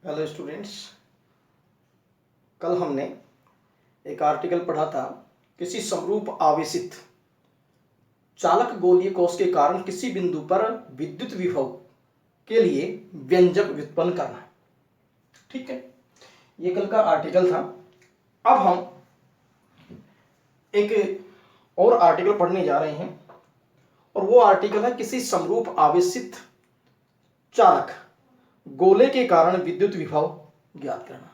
Hello students, कल हमने एक आर्टिकल पढ़ा था। किसी समरूप आवेशित चालक गोलीय कोश के कारण किसी बिंदु पर विद्युत विभव के लिए व्यंजक व्युत्पन्न करना। ठीक है, ये कल का आर्टिकल था। अब हम एक और आर्टिकल पढ़ने जा रहे हैं और वो आर्टिकल है किसी समरूप आवेशित चालक गोले के कारण विद्युत विभव ज्ञात करना।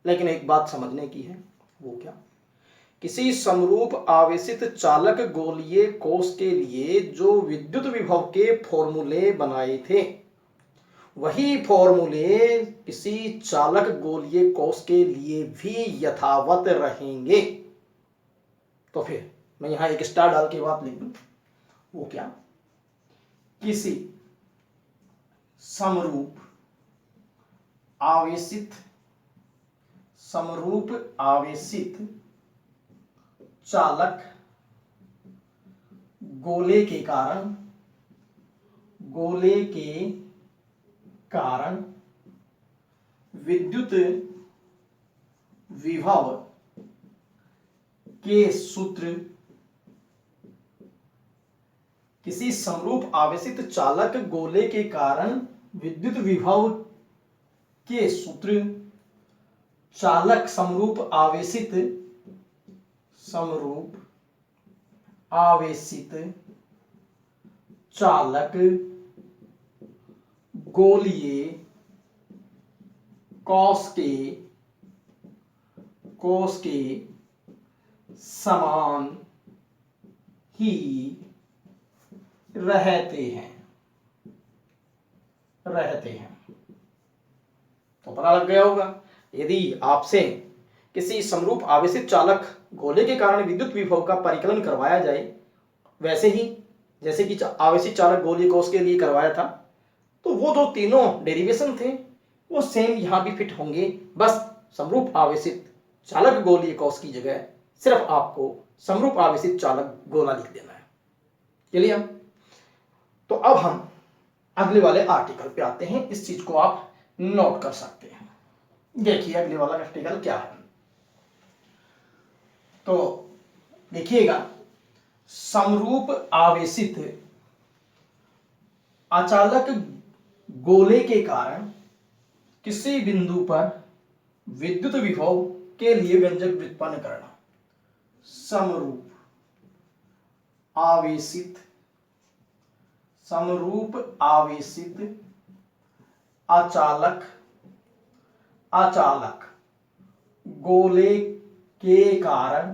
लेकिन एक बात समझने की है, वो क्या? किसी समरूप आवेशित चालक गोलीय कोश के लिए जो विद्युत विभव के फॉर्मूले बनाए थे, वही फॉर्मूले किसी चालक गोलीय कोश के लिए भी यथावत रहेंगे। तो फिर मैं यहां एक स्टार डाल के बात लिख दूं, वो क्या? किसी समरूप आवेशित चालक गोले के कारण विद्युत विभव के सूत्र, किसी समरूप आवेशित चालक गोले के कारण विद्युत विभव के सूत्र चालक समरूप आवेशित चालक गोलीय कोश के समान ही रहते हैं। तो पता लग गया होगा, यदि आपसे किसी समरूप आवेशित चालक गोले के कारण विद्युत विभव का परिकलन करवाया जाए, वैसे ही जैसे कि आवेशित चालक गोलीय कोश के लिए करवाया था, तो वो जो तीनों डेरिवेशन थे वो सेम यहां भी फिट होंगे। बस समरूप आवेशित चालक गोलीय कोश की जगह सिर्फ आपको समरूप आवेशित चालक गोला लिख देना है। चलिए, तो अब हम अगले वाले आर्टिकल पे आते हैं। इस चीज को आप नोट कर सकते हैं। देखिए अगले वाला आर्टिकल क्या है। तो देखिएगा, समरूप आवेशित अचालक गोले के कारण किसी बिंदु पर विद्युत विभव के लिए व्यंजक व्युत्पन्न करना। समरूप आवेशित अचालक गोले के कारण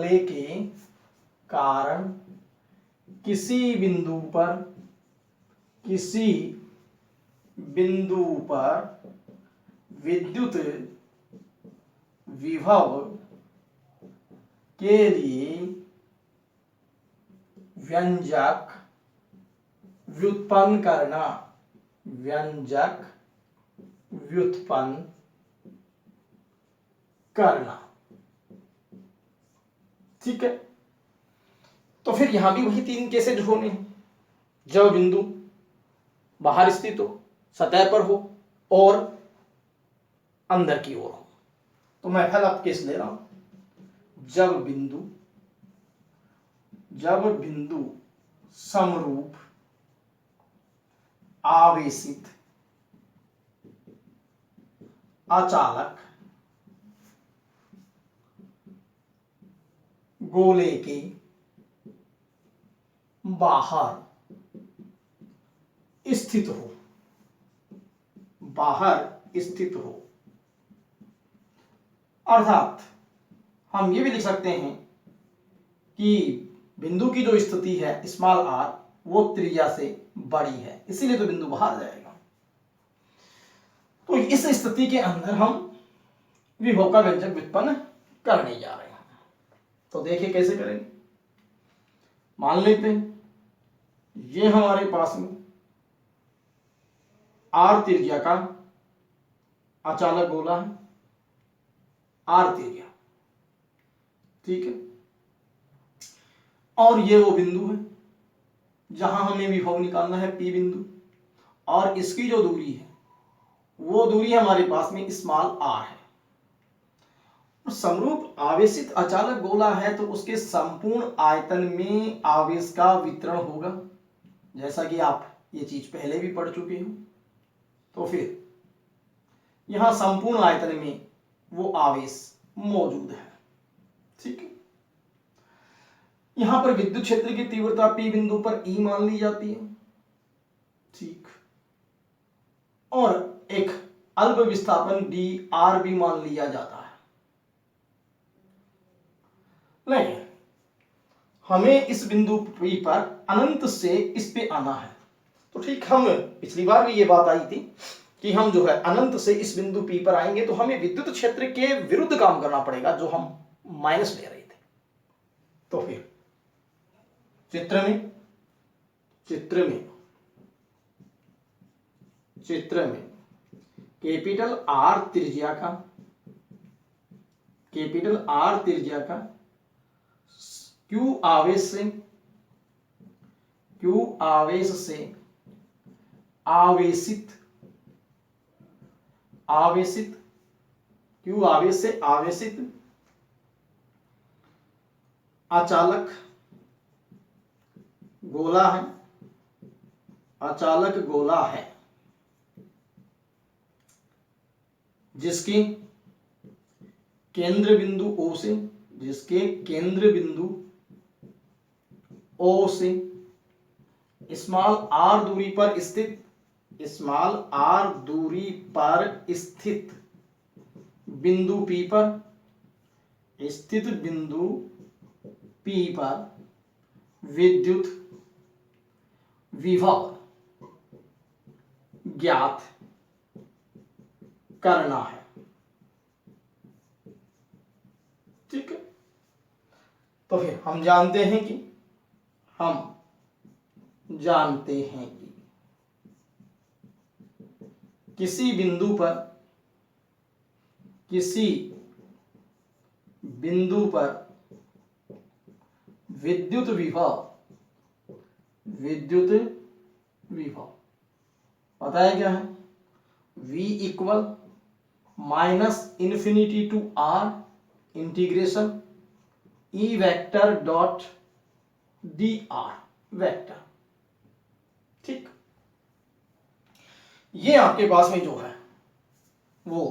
किसी बिंदु पर विद्युत विभव के लिए व्यंजक व्युत्पन्न करना। ठीक है, तो फिर यहां भी वही तीन केसेज होने हैं। जब बिंदु बाहर स्थित हो, सतह पर हो और अंदर की ओर हो। तो मैं पहला केस ले रहा हूं। जब बिंदु समरूप आवेशित अचालक गोले के बाहर स्थित हो, अर्थात हम ये भी लिख सकते हैं कि बिंदु की जो स्थिति है स्मॉल आर, वो त्रिज्या से बड़ी है, इसीलिए तो बिंदु बाहर जाएगा। तो इस स्थिति के अंदर हम विभव का व्यंजक व्युत्पन्न करने जा रहे हैं। तो देखिए कैसे करेंगे। मान लेते हैं ये हमारे पास में आर त्रिज्या का अचालक गोला है, आर त्रिज्या। ठीक है, और ये वो बिंदु है जहां हमें विभव निकालना है, पी बिंदु, और इसकी जो दूरी है वो दूरी हमारे पास में स्मॉल r है। समरूप आवेशित अचालक गोला है तो उसके संपूर्ण आयतन में आवेश का वितरण होगा, जैसा कि आप ये चीज पहले भी पढ़ चुके हो। तो फिर यहां संपूर्ण आयतन में वो आवेश मौजूद है। ठीक है, यहां पर विद्युत क्षेत्र की तीव्रता P बिंदु पर E मान ली जाती है। ठीक, और एक अल्प विस्थापन dr भी मान लिया जाता है। नहीं, हमें इस बिंदु P पर अनंत से इस पे आना है। तो ठीक, हम पिछली बार भी ये बात आई थी कि हम जो है अनंत से इस बिंदु P पर आएंगे तो हमें विद्युत क्षेत्र के विरुद्ध काम करना पड़ेगा जो हम माइनस ले रहे थे। तो फिर चित्र में कैपिटल R त्रिज्या का Q आवेश से आवेशित अचालक गोला है जिसके केंद्र बिंदु O से स्मॉल r दूरी पर स्थित बिंदु P पर विद्युत विभव ज्ञात करना है। ठीक है, तो फिर हम जानते हैं कि किसी बिंदु पर विद्युत विभव पता है क्या है? V equal -minus infinity to R integration E vector dot dr vector. ठीक, ये आपके पास में जो है वो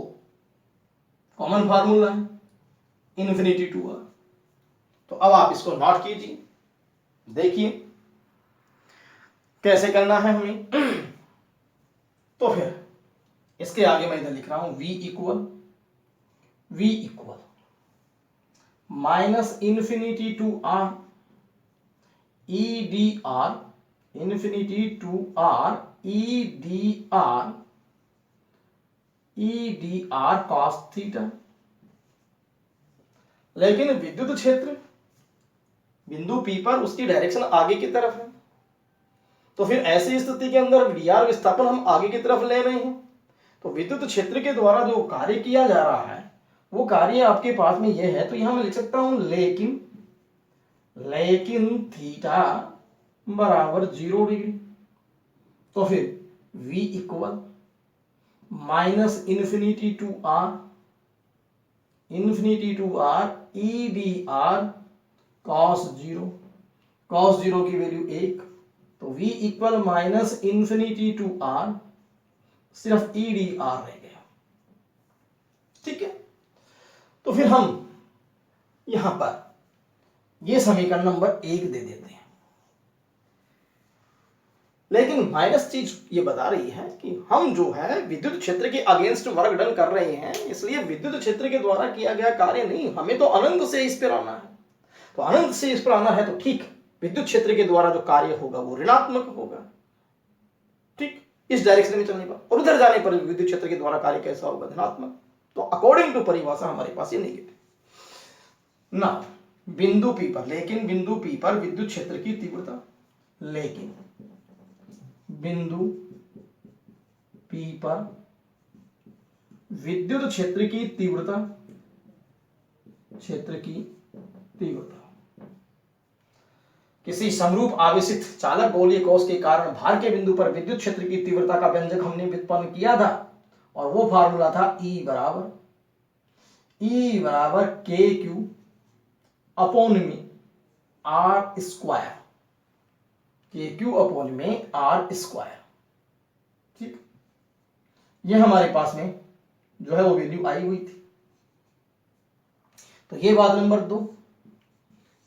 कॉमन फार्मूला है इन्फिनिटी टू R। तो अब आप इसको नोट कीजिए, देखिए कैसे करना है हमें। तो फिर इसके आगे मैं इधर लिख रहा हूं V equal -minus infinity to R E dr infinity to R E dr cos theta. लेकिन विद्युत क्षेत्र बिंदु P पर उसकी डायरेक्शन आगे की तरफ है, तो फिर ऐसी स्थिति के अंदर dr विस्थापन हम आगे की तरफ ले रहे हैं, तो विद्युत क्षेत्र के द्वारा जो कार्य किया जा रहा है वो कार्य आपके पास में यह है। तो यहां मैं लिख सकता हूं लेकिन थीटा बराबर 0 डिग्री। तो फिर V equal -minus infinity to R E dr cos 0 की वैल्यू 1। तो V equal -minus infinity to R सिर्फ E dr रह गया। ठीक है, तो फिर हम यहां पर ये समीकरण नंबर 1 दे देते हैं। लेकिन माइनस चीज ये बता रही है कि हम जो है विद्युत क्षेत्र के अगेंस्ट वर्क डन कर रहे हैं, इसलिए विद्युत क्षेत्र के द्वारा किया गया कार्य नहीं, हमें तो अनंत से इस पर आना है। तो अनंत से इस पर आना है तो ठीक, विद्युत क्षेत्र के द्वारा जो कार्य होगा वो ऋणात्मक होगा। ठीक, इस डायरेक्शन में चलने पर, और उधर जाने पर विद्युत क्षेत्र के द्वारा कार्य कैसा होगा? धनात्मक। तो अकॉर्डिंग टू परिभाषा हमारे पास ये नेगेटिव ना। बिंदु P पर विद्युत क्षेत्र की तीव्रता, लेकिन बिंदु P पर विद्युत क्षेत्र की तीव्रता किसी समरूप आवेशित चालक गोलीय कोश के कारण भार के बिंदु पर विद्युत क्षेत्र की तीव्रता का व्यंजक हमने व्युत्पन्न किया था, और वो फार्मूला था E बराबर के क्यू अपॉन में आर स्क्वायर, के क्यू अपॉन में आर स्क्वायर। ठीक, ये हमारे पास में जो है वो वैल्यू आई हुई थी। तो ये बात नंबर 2।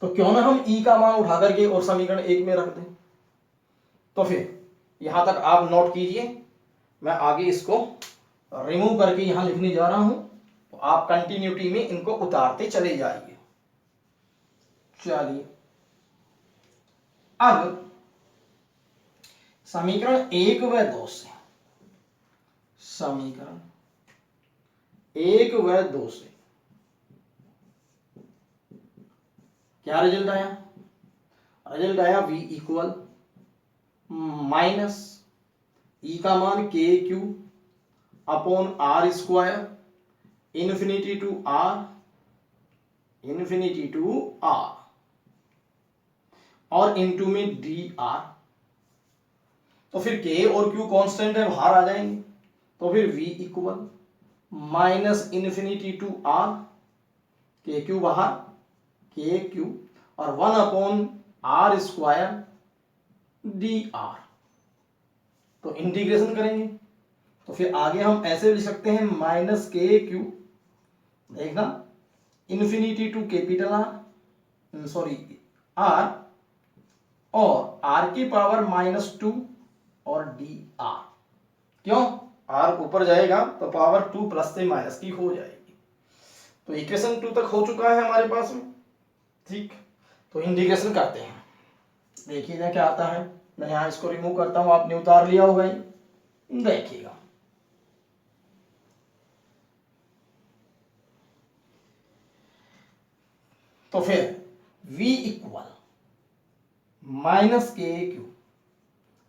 तो क्यों ना हम E का मान उठा करके और समीकरण 1 में रख दें। तो फिर यहां तक आप नोट कीजिए, मैं आगे इसको रिमूव करके यहां लिखने जा रहा हूं, तो आप कंटिन्यूटी में इनको उतारते चले जाइए। चलिए, अब समीकरण 1 व 2 से, समीकरण 1 व 2 से क्या रिजल्ट आया? रिजल्ट आया V इक्वल माइनस ई का मान K Q upon R square infinity to R और इनटू में डी आर। तो फिर के और क्यू कांस्टेंट है, बाहर आ जाएंगे। तो फिर V equal minus infinity to R, K Q बाहर, के क्यू और 1 upon R square D R. तो इंटीग्रेशन करेंगे तो फिर आगे हम ऐसे लिख सकते हैं माइनस के क्यू, देखना, infinity to capital R, sorry R, और आर की पावर -2 और डी आर। क्यों? आर ऊपर जाएगा तो पावर 2 प्लस से माइनस की हो जाएगी। तो इक्वेशन 2 तक हो चुका है हमारे पास में। ठीक, तो इंटीग्रेशन करते हैं, देखिए क्या आता है। मैं यहां इसको रिमूव करता हूं, आपने उतार लिया होगा, देखिएगा। तो फिर v equal minus K Q,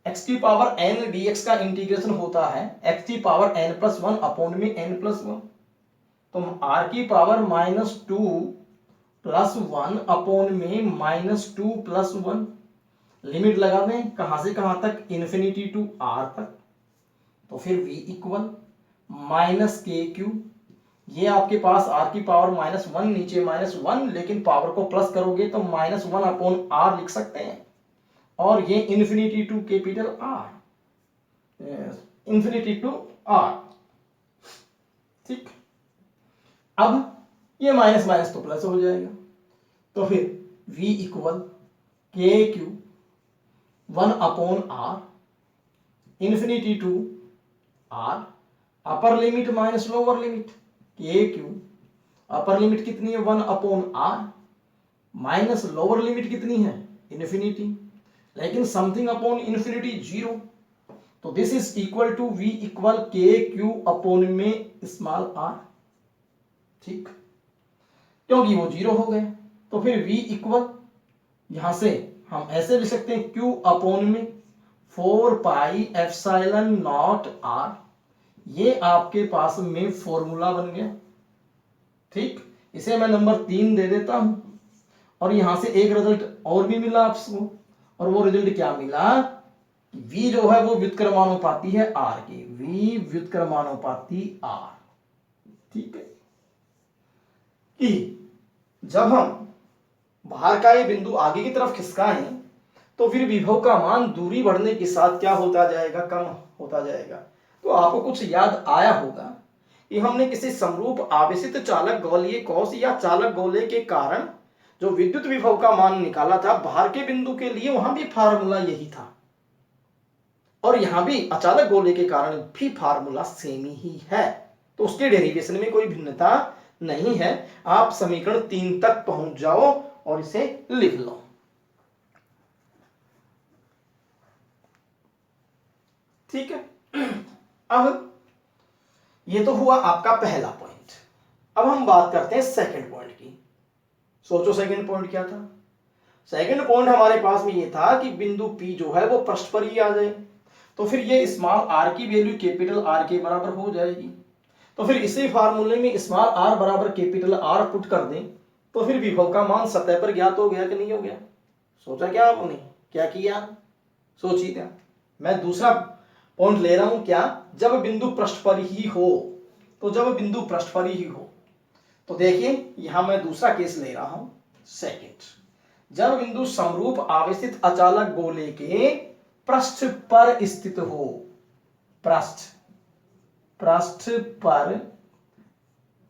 x की पावर n dx का इंटीग्रेशन होता है एक्स की पावर n+1 अपॉन में n+1। तो r की पावर -2 + 1 अपॉन में -2 + 1। लिमिट लगा दें, कहां से कहां तक? इन्फिनिटी टू r तक। तो फिर v equal minus K Q, ये आपके पास r की पावर -1, नीचे -1, लेकिन पावर को प्लस करोगे तो -1 अपॉन r लिख सकते हैं। और ये infinity to capital R, infinity to R। ठीक, अब ये माइनस माइनस तो प्लस हो जाएगा। तो फिर v equal K Q 1 upon R infinity to R, upper limit minus lower limit, K Q upper limit कितनी है? 1 upon R, minus lower limit कितनी है? इन्फिनिटी, लेकिन समथिंग अपॉन इन्फिनिटी 0। तो this is equal to v equal K Q upon में small r। ठीक, क्योंकि वो 0 हो गए। तो फिर v इक्वल, यहां से हम ऐसे लिख सकते हैं q अपॉन में 4πε0 r। ये आपके पास में फॉर्मूला बन गया। ठीक, इसे मैं नंबर 3 दे देता हूं। और यहां से एक रिजल्ट और भी मिला आपको, और वो रिजल्ट क्या मिला? v जो है वो व्युत्क्रमानुपाती है r की, v व्युत्क्रमानुपाती r। ठीक है, कि जब हम बाहर का ये बिंदु आगे की तरफ खिसकाएं तो फिर विभव का मान दूरी बढ़ने के साथ क्या होता जाएगा? कम होता जाएगा। तो आपको कुछ याद आया होगा कि हमने किसी समरूप आवेशित चालक गोलीय कोश या चालक गोले के कारण जो विद्युत विभव का मान निकाला था बाहर के बिंदु के लिए, वहां भी फार्मूला यही था, और यहां भी अचालक गोले के कारण भी फार्मूला सेम ही है। तो उसके डेरिवेशन में कोई भिन्नता नहीं है। आप समीकरण 3 तक पहुंच जाओ और इसे लिख लो। ठीक है, अब ये तो हुआ आपका पहला पॉइंट। अब हम बात करते हैं सेकंड पॉइंट की। सोचो सेकंड पॉइंट क्या था? सेकंड पॉइंट हमारे पास में ये था कि बिंदु P जो है वो पृष्ठ पर ही आ जाए, तो फिर ये स्मॉल r की वैल्यू कैपिटल R के बराबर हो जाएगी। तो फिर इसी फार्मूले में स्मॉल r बराबर कैपिटल R पुट कर दें तो फिर विभव का मान सतह पर ज्ञात हो गया कि नहीं हो गया? सोचा क्या आपने? क्या किया? सोचिए। क्या मैं दूसरा पॉइंट ले रहा हूं? क्या जब बिंदु पृष्ठ पर ही हो, तो जब बिंदु पृष्ठ पर ही हो, तो देखिए यहां मैं दूसरा केस ले रहा हूं, सेकंड, जब बिंदु समरूप आवेशित अचालक गोले के पृष्ठ पर स्थित हो, पृष्ठ पर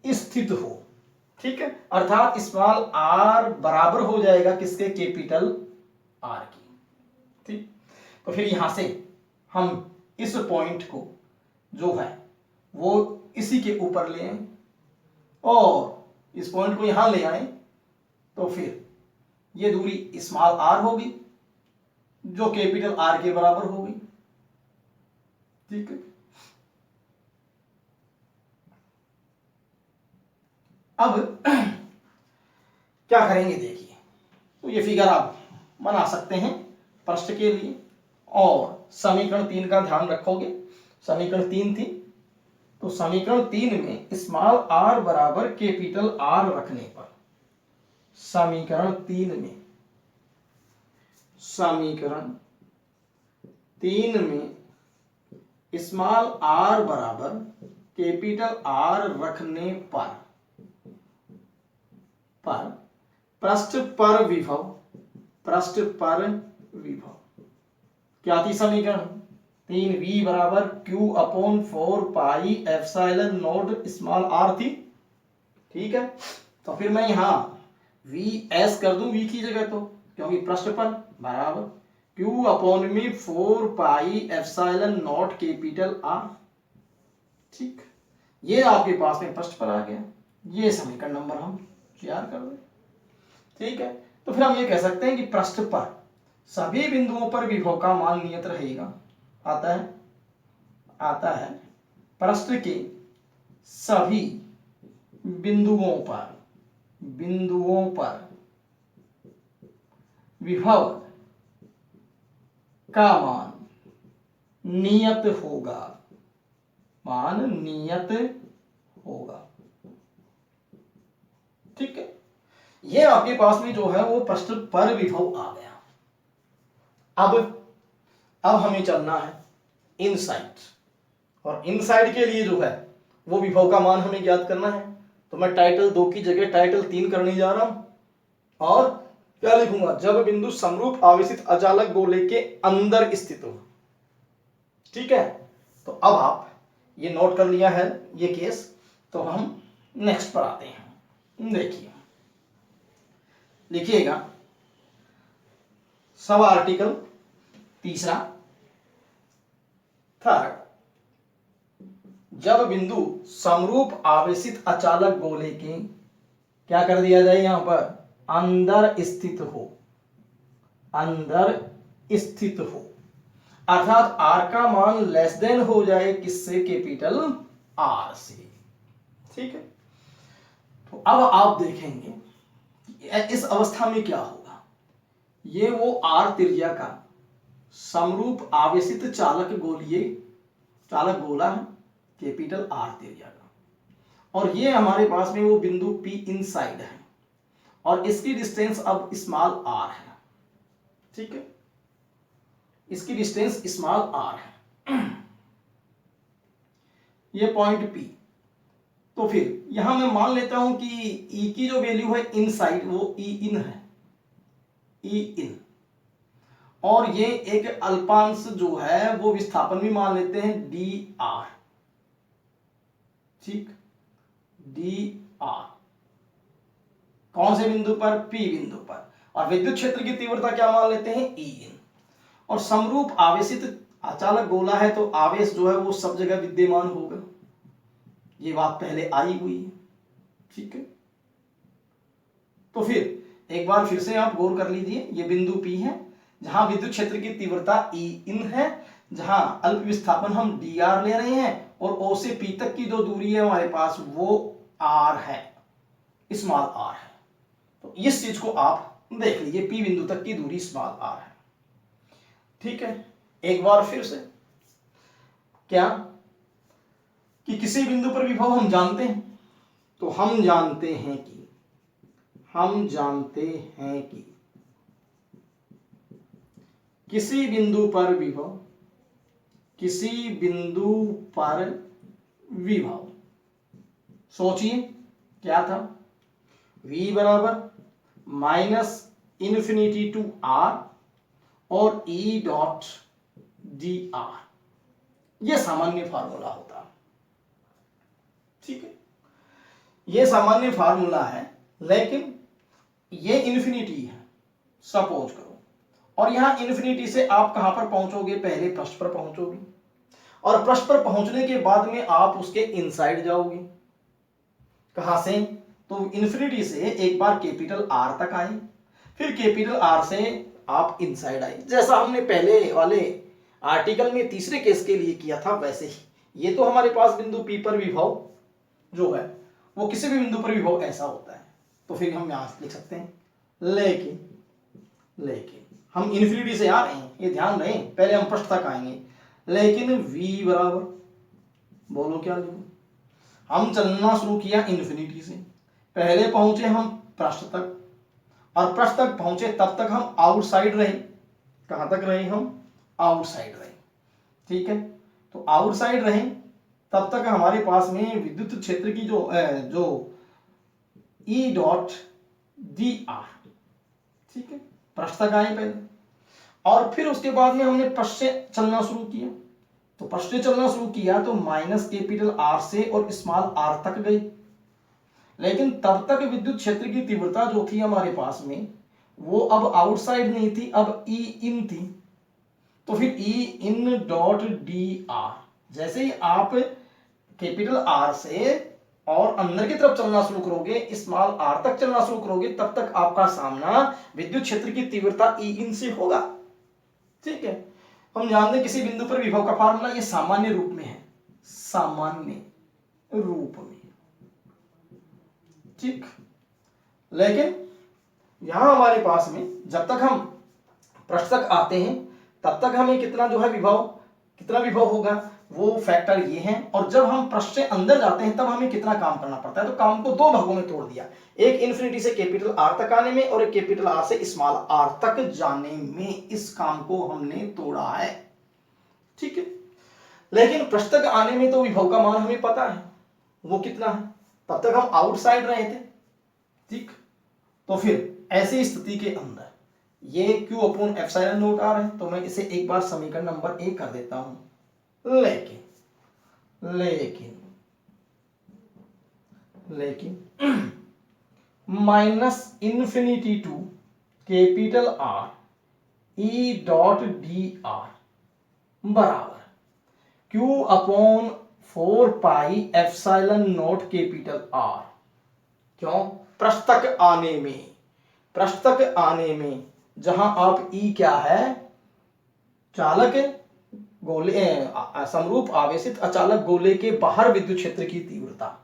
स्थित हो, ठीक है, अर्थात स्मॉल आर बराबर हो जाएगा किसके, कैपिटल आर की, ठीक। तो फिर यहां से हम इस पॉइंट को जो है वो इसी के ऊपर ले आए और इस पॉइंट को यहां ले आए, तो फिर ये दूरी स्मॉल आर होगी जो कैपिटल आर के बराबर होगी, ठीक है। अब क्या करेंगे देखिए, तो ये फिगर आप बना सकते हैं प्रश्न के लिए, और समीकरण 3 का ध्यान रखोगे। समीकरण 3 थी, तो समीकरण 3 में स्मॉल आर बराबर कैपिटल आर रखने पर, समीकरण 3 में स्मॉल आर बराबर कैपिटल आर रखने पर पृष्ठ पर विभव क्या थी समीकरण 3v बराबर q upon 4 pi epsilon naught small R थी, ठीक है। तो फिर मैं यहां vs कर दूं v की जगह, तो क्योंकि पृष्ठ पर बराबर q अपॉन में 4 pi epsilon not capital R, ठीक। ये आपके पास में पृष्ठ पर आ गया, ये समीकरण नंबर हम तैयार कर दें, ठीक है। तो फिर हम ये कह सकते हैं कि पृष्ठ पर सभी बिंदुओं पर विभव का मान नियत रहेगा, आता है पृष्ठ के सभी बिंदुओं पर विभव का मान नियत होगा, ठीक है। ये आपके पास में जो है वो पृष्ठ पर विभव आ गया। अब हमें चलना है इनसाइड, और इनसाइड के लिए जो है वो विभव का मान हमें ज्ञात करना है। तो मैं टाइटल 2 की जगह टाइटल 3 करने जा रहा हूं, और क्या लिखूंगा, जब बिंदु समरूप आवेशित अचालक गोले के अंदर स्थित हो, ठीक है। तो अब आप ये नोट कर लिया है ये केस, तो हम नेक्स्ट पर आते हैं। देखिए लिखिएगा सब आर्टिकल तीसरा, थर्ड, जब बिंदु समरूप आवेशित अचालक गोले के क्या कर दिया जाए यहां पर, अंदर स्थित हो, अर्थात आर का मान लेस देन हो जाए किससे, कैपिटल आर से, ठीक है। तो अब आप देखेंगे इस अवस्था में क्या होगा, ये वो आर त्रिज्या का समरूप आवेशित चालक गोला है, कैपिटल आर त्रिज्या का, और ये हमारे पास में वो बिंदु P इनसाइड है, और इसकी डिस्टेंस अब स्मॉल आर है, ठीक है, इसकी डिस्टेंस स्मॉल आर है, ये पॉइंट P। तो फिर यहां मैं मान लेता हूं कि E की जो वैल्यू है इनसाइड वो E इन है, E इन, और ये एक अल्पांश जो है वो विस्थापन भी मान लेते हैं dr, ठीक, dr कौन से बिंदु पर, P बिंदु पर, और विद्युत क्षेत्र की तीव्रता क्या मान लेते हैं, E इन, और समरूप आवेशित अचालक गोला है तो आवेश जो है वो सब जगह विद्यमान होगा, ये बात पहले आई हुई है, ठीक है। तो फिर एक बार फिर से आप गौर कर लीजिए, ये बिंदु P है जहां विद्युत क्षेत्र की तीव्रता E इन है, जहां अल्प विस्थापन हम dr ले रहे हैं, और O से P तक की जो दूरी है हमारे पास वो r है, स्मॉल r है। तो इस चीज को आप देख लीजिए, P बिंदु तक की दूरी स्मॉल r है, ठीक है। एक बार फिर से क्या कि किसी बिंदु पर विभव हम जानते हैं, तो हम जानते हैं कि किसी बिंदु पर विभव किसी बिंदु पर विभव, सोचिए क्या था, v बराबर माइनस इन्फिनिटी टू r और E डॉट डी आर। यह सामान्य फार्मूला होता है, ठीक है, यह सामान्य फार्मूला है, लेकिन यह इन्फिनिटी है सपोज करो, और यहां इन्फिनिटी से आप कहां पर पहुंचोगे, पहले पृष्ठ पर पहुंचोगे, और पृष्ठ पर पहुंचने के बाद में आप उसके इनसाइड जाओगे। कहां से, तो इन्फिनिटी से एक बार कैपिटल आर तक आए, फिर कैपिटल आर से आप इनसाइड आए, जैसा हमने पहले वाले आर्टिकल में तीसरे केस के लिए किया था वैसे ही। ये तो हमारे पास बिंदु P पर विभव जो है वो किसी भी बिंदु पर विभव ऐसा होता है, तो फिर हम यहां लिख सकते हैं, लेकिन हम इन्फिनिटी से आ रहे हैं, ये ध्यान रहे, पहले हम पृष्ठ तक आएंगे, लेकिन v बराबर, बोलो क्या लिखूं, हम चलना शुरू किया इन्फिनिटी से, पहले पहुंचे हम पृष्ठ तक, और पृष्ठ तक पहुंचे तब तक हम आउटसाइड रहे। कहां तक रहे हम, आउटसाइड रहे, ठीक है, तो आउटसाइड रहे तब तक हमारे पास में विद्युत क्षेत्र की जो E डॉट डी आर, ठीक है, पृष्ठ तक आए पहले, और फिर उसके बाद में हमने पृष्ठ से चलना शुरू किया, तो पृष्ठ से चलना शुरू किया तो माइनस कैपिटल आर से और स्मॉल आर तक गई, लेकिन तब तक विद्युत क्षेत्र की तीव्रता जो थी हमारे पास में वो अब आउटसाइड नहीं थी, अब ई इन थी, तो फिर ई इन डॉट डी आर, जैसे ही आप कैपिटल आर से और अंदर की तरफ चलना शुरू करोगे, स्मॉल आर तक चलना शुरू करोगे, तब तक आपका सामना विद्युत क्षेत्र की तीव्रता ई इन से होगा, ठीक है। हम जानते हैं किसी बिंदु पर विभव का फार्मूला ये सामान्य रूप में है, सामान्य रूप में, ठीक, लेकिन यहां हमारे पास में जब तक हम पृष्ठ तक आते हैं तब तक हमें कितना जो है विभव, कितना विभव होगा वो फैक्टर ये है, और जब हम पृष्ठ से अंदर जाते हैं तब हमें कितना काम करना पड़ता है, तो काम को दो भागों में तोड़ दिया, एक इन्फिनिटी से कैपिटल आर तक आने में और एक कैपिटल आर से स्मॉल आर तक जाने में, इस काम को हमने तोड़ा है, ठीक है। लेकिन पृष्ठ तक आने में तो विभव का मान हमें पता है वो कितना है, तब तक हम आउटसाइड रहे थे, ठीक, तो फिर ऐसी स्थिति के अंदर ये Q upon epsilon naught R है, तो मैं इसे एक बार समीकरण नंबर 1 कर देता हूं, लेकिन minus infinity to capital R E dot D R बराबर Q upon 4 pi epsilon naught capital R. क्यों, पृष्ठ तक आने में जहां आप E क्या है, चालक गोले समरूप आवेशित अचालक गोले के बाहर विद्युत क्षेत्र की तीव्रता,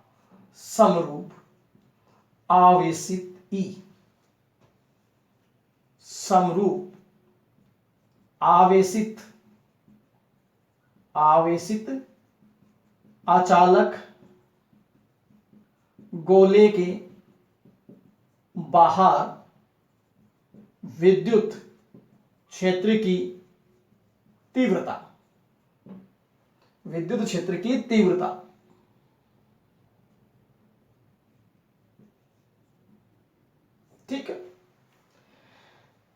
समरूप आवेशित E, समरूप आवेशित अचालक गोले के बाहर विद्युत क्षेत्र की तीव्रता, विद्युत क्षेत्र की तीव्रता, ठीक है।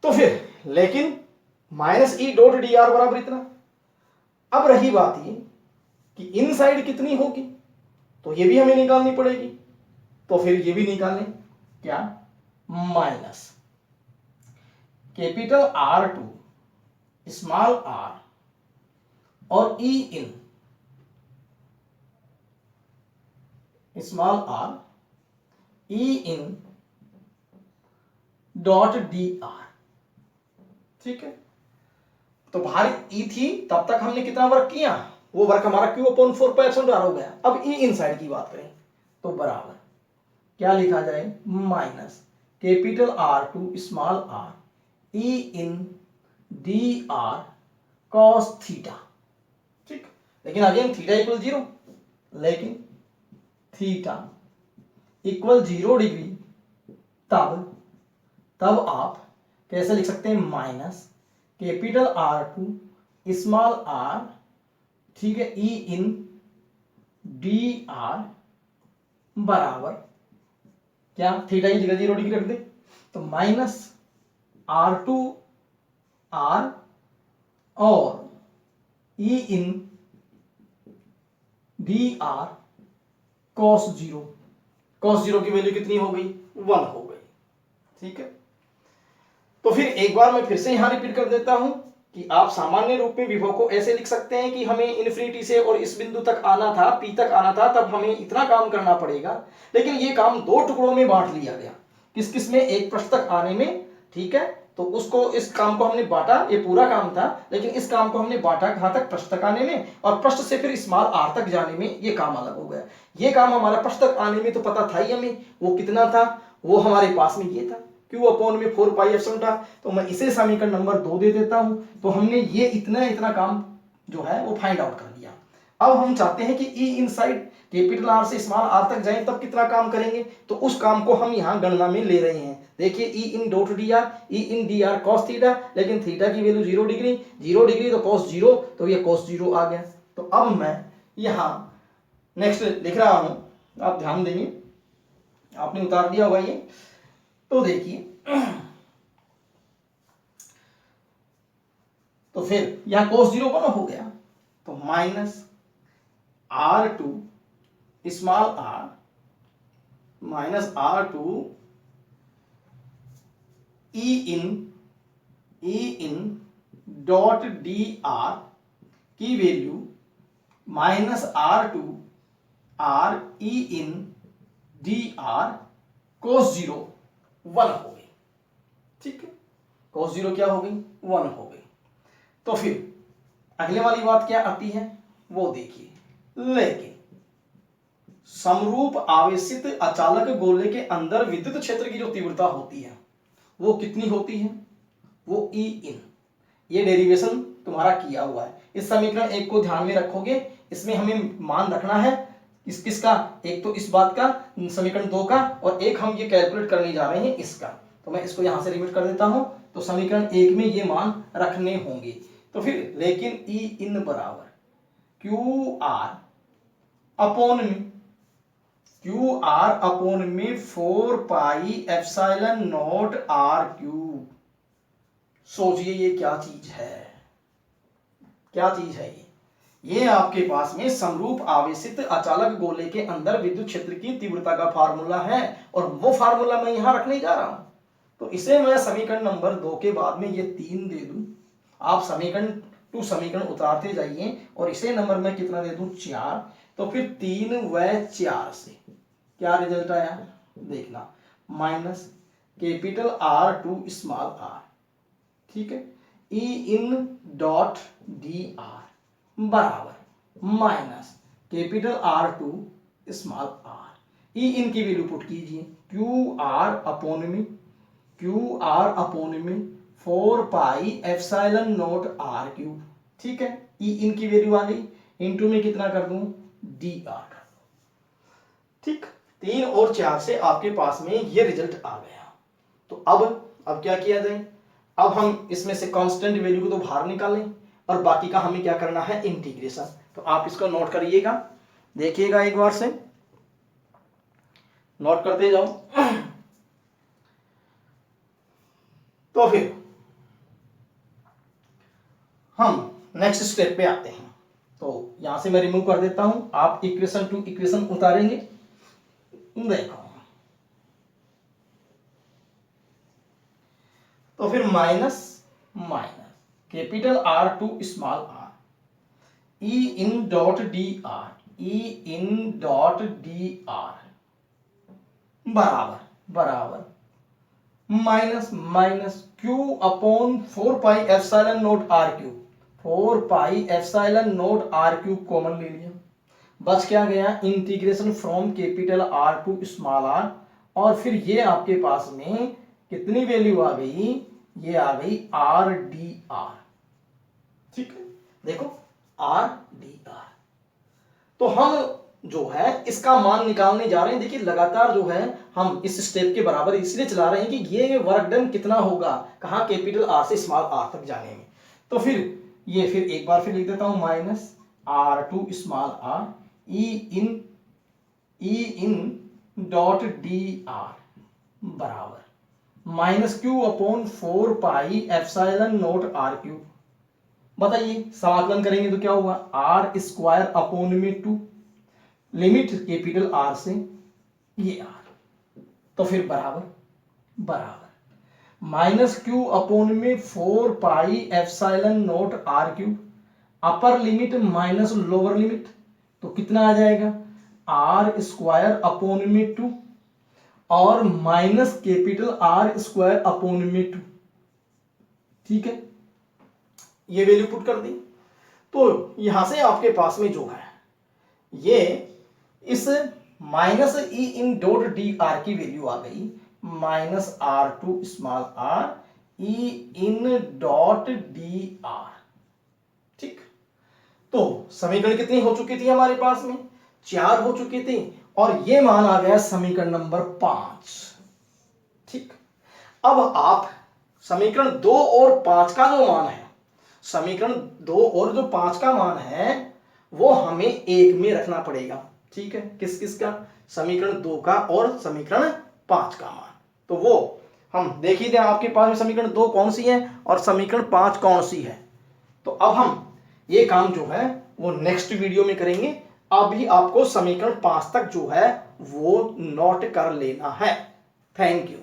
तो फिर लेकिन माइनस ई डॉट डी आर बराबर इतना। अब रही बात ये कि इनसाइड कितनी होगी, तो ये भी हमें निकालनी पड़ेगी, तो फिर ये भी निकालें, क्या, minus capital R to small R और E in small R E in dot D R, ठीक है। तो बाहर ई थी तब तक हमने कितना वर्क किया, वो वर्क हमारा Q upon 4 pi epsilon R हो गया। अब ई इनसाइड की बात करें तो बराबर क्या लिखा जाए, minus capital R to small R E in D R cos theta, ठीक। लेकिन अगेन थीटा इक्वल 0, लेकिन थीटा इक्वल 0 डिग्री, तब आप कैसे लिख सकते हैं, minus capital R to small R ठीक है, ई इन डी आर बराबर क्या, थीटा की जगह 0 डिग्री रख दे तो माइनस आर टू आर और E in D R cos 0। Cos 0 की वैल्यू कितनी हो गई, 1 हो गई। ठीक है, तो फिर एक बार मैं फिर से यहां रिपीट कर देता हूं कि आप सामान्य रूप में विभव को ऐसे लिख सकते हैं कि हमें इन्फिनिटी से और इस बिंदु तक आना था, पी तक आना था, तब हमें इतना काम करना पड़ेगा, लेकिन ये काम दो टुकड़ों में बांट लिया गया। किस किस में, एक पृष्ठ तक आने में, ठीक है, तो उसको, इस काम को हमने बांटा, ये पूरा काम था, लेकिन इस काम को हमने बांटा कहां तक, पृष्ठ तक आने में, और पृष्ठ से फिर स्मॉल आर तक जाने में, ये काम अलग हो गया। ये काम हमारा पृष्ठ तक आने में तो पता था ही हमें, वो कितना था, वो हमारे पास में ये था Q अपॉन में 4 पाई एप्सिलॉन था, तो मैं इसे समीकरण नंबर 2 दे देता हूं। तो हमने ये इतना काम जो है वो फाइंड आउट कर लिया। अब हम चाहते हैं कि E इनसाइड कैपिटल आर से स्मॉल आर तक जाएं, तब कितना काम करेंगे, तो उस काम को हम यहां गणना में ले रहे हैं। देखिए E in dot D are, E in D R cos theta, लेकिन थीटा की वैल्यू 0 डिग्री, 0 डिग्री तो कॉस 0, तो ये कॉस 0 आ गया। तो अब मैं यहां नेक्स्ट लिख रहा हूं, आप ध्यान देंगे, आपने उतार दिया होगा ये, तो देखिए तो फिर यहां cos 0 1 हो गया, तो minus R to small R minus R to E in dot D R की value minus R to R E in D R cos 0 1 हो गई। ठीक है, cos 0 क्या हो गई, 1 हो गई। तो फिर अगले वाली बात क्या आती है वो देखिए, लेकिन समरूप आवेशित अचालक गोले के अंदर विद्युत क्षेत्र की जो तीव्रता होती है वो कितनी होती है, वो ई इन, ये डेरिवेशन तुम्हारा किया हुआ है। इस समीकरण 1 को ध्यान में रखोगे, इसमें हमें मान रखना है किसका, एक तो इस बात का, समीकरण 2 का, और एक हम ये कैलकुलेट करने जा रहे हैं इसका। तो मैं इसको यहां से रिपीट कर देता हूं, तो समीकरण 1 में ये मान रखने होंगे। तो फिर लेकिन ई इन बराबर क्यू आर अपॉन में 4 pi epsilon naught R cube. सोचिए ये क्या चीज है, क्या चीज है ये आपके पास में समरूप आवेशित अचालक गोले के अंदर विद्युत क्षेत्र की तीव्रता का फार्मूला है, और वो फार्मूला मैं यहां रखने जा रहा हूं। तो इसे मैं समीकरण नंबर 2 के बाद में ये 3 दे दूं, आप समीकरण टू समीकरण उतारते जाइए, और इसे नंबर में कितना दे दूं, 4। तो फिर 3 व 4 से क्या रिजल्ट आया देखना, minus capital R to small R, ठीक है, E in dot D R बराबर minus capital R to small R. E in की वैल्यू पुट कीजिए, क्यू आर अपॉन में 4 pi epsilon naught R cube. ठीक है, ई इन की value आ गई, इनटू में कितना कर दूं, डी आर कर दूं। ठीक, 3 और 4 से आपके पास में ये रिजल्ट आ गया। तो अब क्या किया जाए, अब हम इसमें से कांस्टेंट वैल्यू को तो बाहर निकालें, और बाकी का हमें क्या करना है, इंटीग्रेशन। तो आप इसको नोट करिएगा, देखिएगा एक बार से, नोट करते जाओ। तो फिर हम नेक्स्ट स्टेप पे आते हैं। तो यहां से मैं रिमूव कर देता हूं, आप इक्वेशन टू इक्वेशन उतारेंगे। देखो, तो फिर minus capital R to small R, E in dot D R बराबर minus Q upon 4 pi epsilon naught R cube. 4 pi epsilon naught R cube common ले लिया, बच क्या गया, integration from capital R to small R, और फिर ये आपके पास में कितनी वैल्यू आ गई, ये आ गई आर डी आर। ठीक है, देखो आर डी आर। तो हम जो है इसका मान निकालने जा रहे हैं। देखिए लगातार जो है हम इस स्टेप के बराबर इसलिए चला रहे हैं कि ये वर्क डन कितना होगा, कहां, कैपिटल आर से स्मॉल आर तक जाने में। तो फिर ये फिर एक बार फिर लिख देता हूं, minus R2 small r E in dot D R बराबर minus Q upon 4 pi epsilon naught R cube. बताइए समाकलन करेंगे तो क्या होगा, आर स्क्वायर अपॉन में 2, लिमिट कैपिटल आर से ये आर, तो फिर बराबर माइनस क्यू अपॉन में 4 pi epsilon naught R cube, upper limit minus lower limit, तो कितना आ जाएगा आर स्क्वायर अपॉन में 2 और minus capital are square upon में 2। ठीक है, ये वैल्यू पुट कर दी, तो यहां से आपके पास में जो है ये इस minus E in dot D R की वैल्यू आ गई minus R2 small r E in dot D R. ठीक, तो समीकरण कितनी हो चुकी थी हमारे पास में, 4 हो चुकी थी, और ये मान आ गया समीकरण नंबर 5। ठीक, अब आप समीकरण 2 और 5 का जो मान है, समीकरण 2 और जो 5 का मान है वो हमें एक में रखना पड़ेगा। ठीक है, किस किस का, समीकरण 2 का और समीकरण 5 का मान, तो वो हम देख ही दें आपके पास में समीकरण 2 कौन सी है और समीकरण 5 कौन सी है। तो अब हम ये काम जो है वो नेक्स्ट वीडियो में करेंगे। अभी आपको समीकरण 5 तक जो है वो नोट कर लेना है। Thank you.